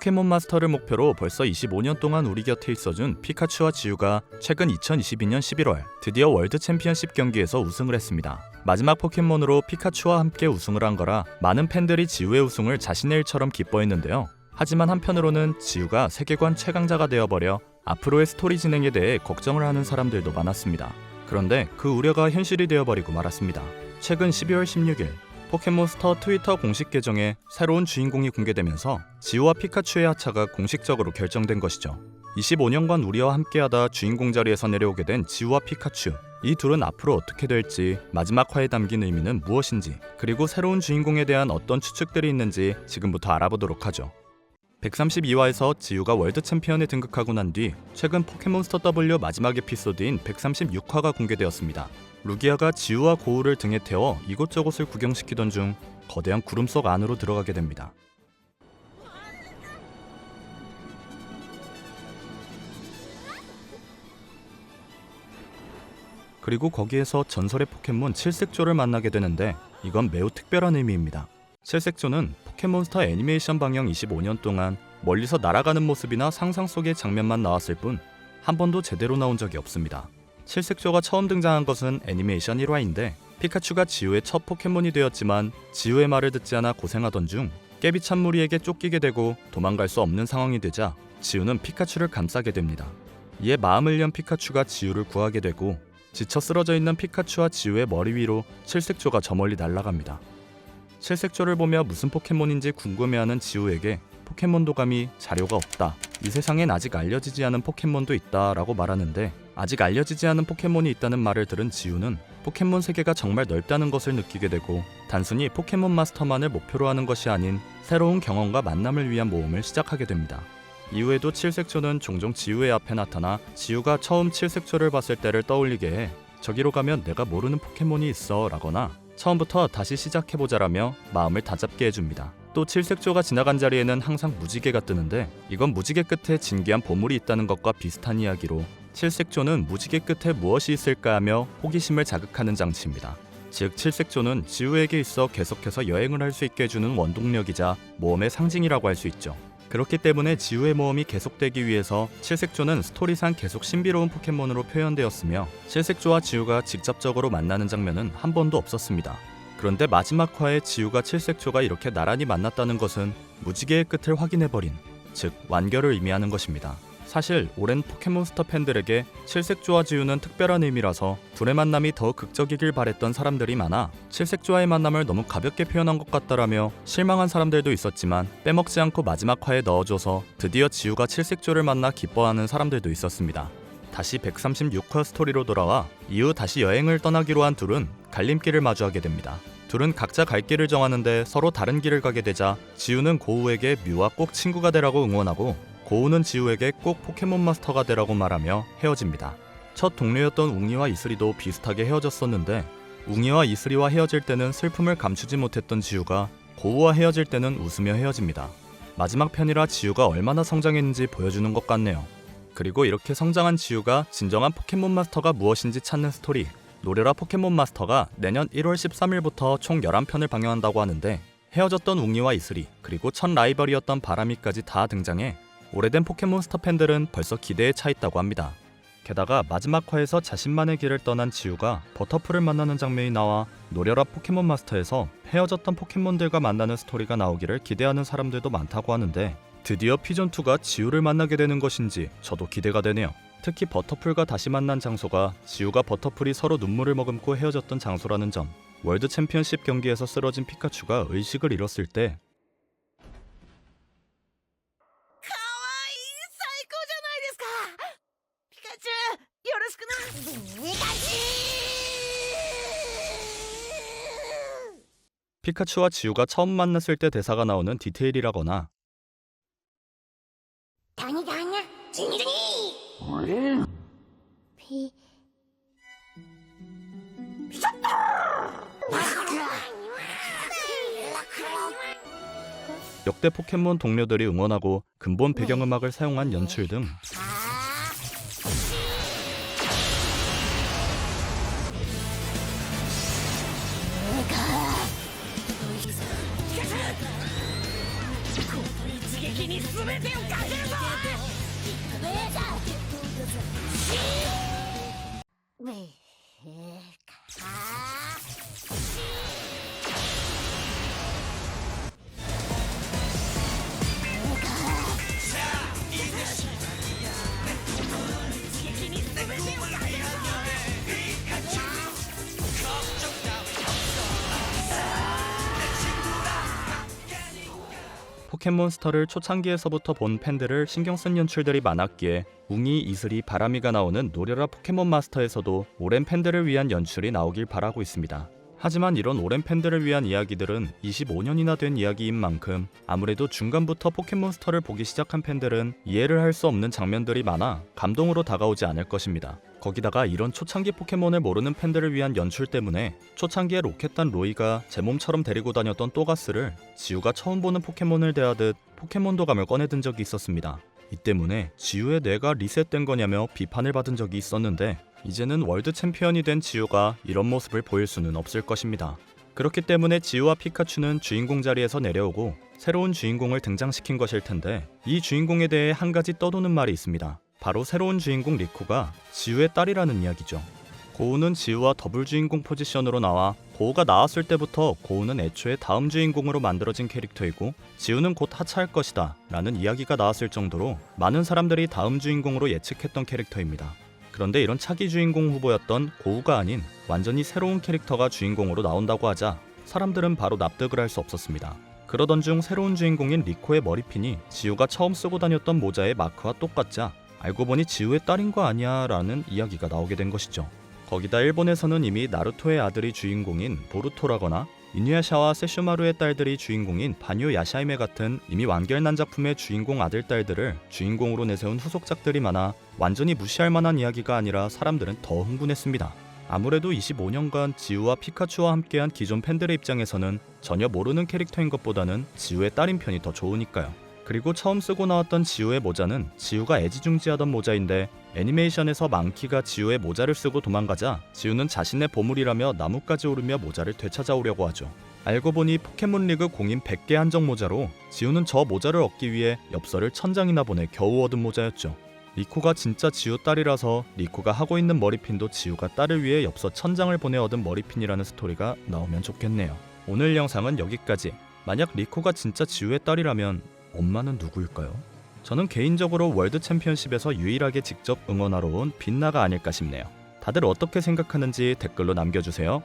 포켓몬 마스터를 목표로 벌써 25년 동안 우리 곁에 있어준 피카츄와 지우가 최근 2022년 11월 드디어 월드 챔피언십 경기에서 우승을 했습니다. 마지막 포켓몬으로 피카츄와 함께 우승을 한 거라 많은 팬들이 지우의 우승을 자신의 일처럼 기뻐했는데요. 하지만 한편으로는 지우가 세계관 최강자가 되어버려 앞으로의 스토리 진행에 대해 걱정을 하는 사람들도 많았습니다. 그런데 그 우려가 현실이 되어버리고 말았습니다. 최근 12월 16일 포켓몬스터 트위터 공식 계정에 새로운 주인공이 공개되면서 지우와 피카츄의 하차가 공식적으로 결정된 것이죠. 25년간 우리와 함께하다 주인공 자리에서 내려오게 된 지우와 피카츄, 이 둘은 앞으로 어떻게 될지, 마지막 화에 담긴 의미는 무엇인지, 그리고 새로운 주인공에 대한 어떤 추측들이 있는지 지금부터 알아보도록 하죠. 132화에서 지우가 월드 챔피언에 등극하고 난 뒤 최근 포켓몬스터 W 마지막 에피소드인 136화가 공개되었습니다. 루기아가 지우와 고우를 등에 태워 이곳저곳을 구경시키던 중 거대한 구름 속 안으로 들어가게 됩니다. 그리고 거기에서 전설의 포켓몬 칠색조를 만나게 되는데 이건 매우 특별한 의미입니다. 칠색조는 포켓몬스터 애니메이션 방영 25년 동안 멀리서 날아가는 모습이나 상상 속의 장면만 나왔을 뿐 한 번도 제대로 나온 적이 없습니다. 칠색조가 처음 등장한 것은 애니메이션 1화인데 피카츄가 지우의 첫 포켓몬이 되었지만 지우의 말을 듣지 않아 고생하던 중 깨비찬 무리에게 쫓기게 되고 도망갈 수 없는 상황이 되자 지우는 피카츄를 감싸게 됩니다. 이에 마음을 연 피카츄가 지우를 구하게 되고 지쳐 쓰러져 있는 피카츄와 지우의 머리 위로 칠색조가 저 멀리 날아갑니다. 칠색조를 보며 무슨 포켓몬인지 궁금해하는 지우에게 포켓몬 도감이 자료가 없다, 이 세상엔 아직 알려지지 않은 포켓몬도 있다 라고 말하는데 아직 알려지지 않은 포켓몬이 있다는 말을 들은 지우는 포켓몬 세계가 정말 넓다는 것을 느끼게 되고 단순히 포켓몬 마스터만을 목표로 하는 것이 아닌 새로운 경험과 만남을 위한 모험을 시작하게 됩니다. 이후에도 칠색조는 종종 지우의 앞에 나타나 지우가 처음 칠색조를 봤을 때를 떠올리게 해 저기로 가면 내가 모르는 포켓몬이 있어 라거나 처음부터 다시 시작해보자 라며 마음을 다잡게 해줍니다. 또 칠색조가 지나간 자리에는 항상 무지개가 뜨는데 이건 무지개 끝에 진귀한 보물이 있다는 것과 비슷한 이야기로 칠색조는 무지개 끝에 무엇이 있을까 하며 호기심을 자극하는 장치입니다. 즉 칠색조는 지우에게 있어 계속해서 여행을 할 수 있게 해주는 원동력이자 모험의 상징이라고 할 수 있죠. 그렇기 때문에 지우의 모험이 계속되기 위해서 칠색조는 스토리상 계속 신비로운 포켓몬으로 표현되었으며 칠색조와 지우가 직접적으로 만나는 장면은 한 번도 없었습니다. 그런데 마지막 화에 지우가 칠색조가 이렇게 나란히 만났다는 것은 무지개의 끝을 확인해버린, 즉 완결을 의미하는 것입니다. 사실 오랜 포켓몬스터 팬들에게 칠색조와 지우는 특별한 의미라서 둘의 만남이 더 극적이길 바랬던 사람들이 많아 칠색조와의 만남을 너무 가볍게 표현한 것 같다라며 실망한 사람들도 있었지만 빼먹지 않고 마지막 화에 넣어줘서 드디어 지우가 칠색조를 만나 기뻐하는 사람들도 있었습니다. 다시 136화 스토리로 돌아와 이후 다시 여행을 떠나기로 한 둘은 갈림길을 마주하게 됩니다. 둘은 각자 갈 길을 정하는데 서로 다른 길을 가게 되자 지우는 고우에게 뮤와 꼭 친구가 되라고 응원하고 고우는 지우에게 꼭 포켓몬 마스터가 되라고 말하며 헤어집니다. 첫 동료였던 웅이와 이슬이도 비슷하게 헤어졌었는데 웅이와 이슬이와 헤어질 때는 슬픔을 감추지 못했던 지우가 고우와 헤어질 때는 웃으며 헤어집니다. 마지막 편이라 지우가 얼마나 성장했는지 보여주는 것 같네요. 그리고 이렇게 성장한 지우가 진정한 포켓몬 마스터가 무엇인지 찾는 스토리, 노래라 포켓몬 마스터가 내년 1월 13일부터 총 11편을 방영한다고 하는데 헤어졌던 웅이와 이슬이 그리고 첫 라이벌이었던 바람이까지 다 등장해 오래된 포켓몬스터 팬들은 벌써 기대에 차 있다고 합니다. 게다가 마지막 화에서 자신만의 길을 떠난 지우가 버터풀을 만나는 장면이 나와 노래라 포켓몬 마스터에서 헤어졌던 포켓몬들과 만나는 스토리가 나오기를 기대하는 사람들도 많다고 하는데 드디어 피존2가 지우를 만나게 되는 것인지 저도 기대가 되네요. 특히 버터풀과 다시 만난 장소가 지우가 버터풀이 서로 눈물을 머금고 헤어졌던 장소라는 점, 월드 챔피언십 경기에서 쓰러진 피카츄가 의식을 잃었을 때 피카츄와 지우가 처음 만났을 때 대사가 나오는 디테일이라거나 역대 포켓몬 동료들이 응원하고 근본 배경음악을 사용한 연출 등 포켓몬스터를 초창기에서부터 본 팬들을 신경쓴 연출들이 많았기에 웅이, 이슬이, 바람이가 나오는 노려라 포켓몬 마스터에서도 오랜 팬들을 위한 연출이 나오길 바라고 있습니다. 하지만 이런 오랜 팬들을 위한 이야기들은 25년이나 된 이야기인 만큼 아무래도 중간부터 포켓몬스터를 보기 시작한 팬들은 이해를 할 수 없는 장면들이 많아 감동으로 다가오지 않을 것입니다. 거기다가 이런 초창기 포켓몬을 모르는 팬들을 위한 연출 때문에 초창기에 로켓단 로이가 제 몸처럼 데리고 다녔던 또가스를 지우가 처음 보는 포켓몬을 대하듯 포켓몬도감을 꺼내든 적이 있었습니다. 이 때문에 지우의 뇌가 리셋된 거냐며 비판을 받은 적이 있었는데 이제는 월드 챔피언이 된 지우가 이런 모습을 보일 수는 없을 것입니다. 그렇기 때문에 지우와 피카츄는 주인공 자리에서 내려오고 새로운 주인공을 등장시킨 것일 텐데 이 주인공에 대해 한 가지 떠도는 말이 있습니다. 바로 새로운 주인공 리코가 지우의 딸이라는 이야기죠. 고우는 지우와 더블 주인공 포지션으로 나와 고우가 나왔을 때부터 고우는 애초에 다음 주인공으로 만들어진 캐릭터이고 지우는 곧 하차할 것이다 라는 이야기가 나왔을 정도로 많은 사람들이 다음 주인공으로 예측했던 캐릭터입니다. 그런데 이런 차기 주인공 후보였던 고우가 아닌 완전히 새로운 캐릭터가 주인공으로 나온다고 하자 사람들은 바로 납득을 할 수 없었습니다. 그러던 중 새로운 주인공인 리코의 머리핀이 지우가 처음 쓰고 다녔던 모자의 마크와 똑같자 알고 보니 지우의 딸인 거 아니야 라는 이야기가 나오게 된 것이죠. 거기다 일본에서는 이미 나루토의 아들이 주인공인 보루토라거나 이누야샤와 세슈마루의 딸들이 주인공인 바뉴 야샤이메 같은 이미 완결난 작품의 주인공 아들 딸들을 주인공으로 내세운 후속작들이 많아 완전히 무시할 만한 이야기가 아니라 사람들은 더 흥분했습니다. 아무래도 25년간 지우와 피카츄와 함께한 기존 팬들의 입장에서는 전혀 모르는 캐릭터인 것보다는 지우의 딸인 편이 더 좋으니까요. 그리고 처음 쓰고 나왔던 지우의 모자는 지우가 애지중지하던 모자인데 애니메이션에서 망키가 지우의 모자를 쓰고 도망가자 지우는 자신의 보물이라며 나무까지 오르며 모자를 되찾아오려고 하죠. 알고 보니 포켓몬리그 공인 100개 한정 모자로 지우는 저 모자를 얻기 위해 엽서를 1000장이나 보내 겨우 얻은 모자였죠. 리코가 진짜 지우 딸이라서 리코가 하고 있는 머리핀도 지우가 딸을 위해 엽서 1000장을 보내 얻은 머리핀이라는 스토리가 나오면 좋겠네요. 오늘 영상은 여기까지. 만약 리코가 진짜 지우의 딸이라면 엄마는 누구일까요? 저는 개인적으로 월드 챔피언십에서 유일하게 직접 응원하러 온 빛나가 아닐까 싶네요. 다들 어떻게 생각하는지 댓글로 남겨주세요.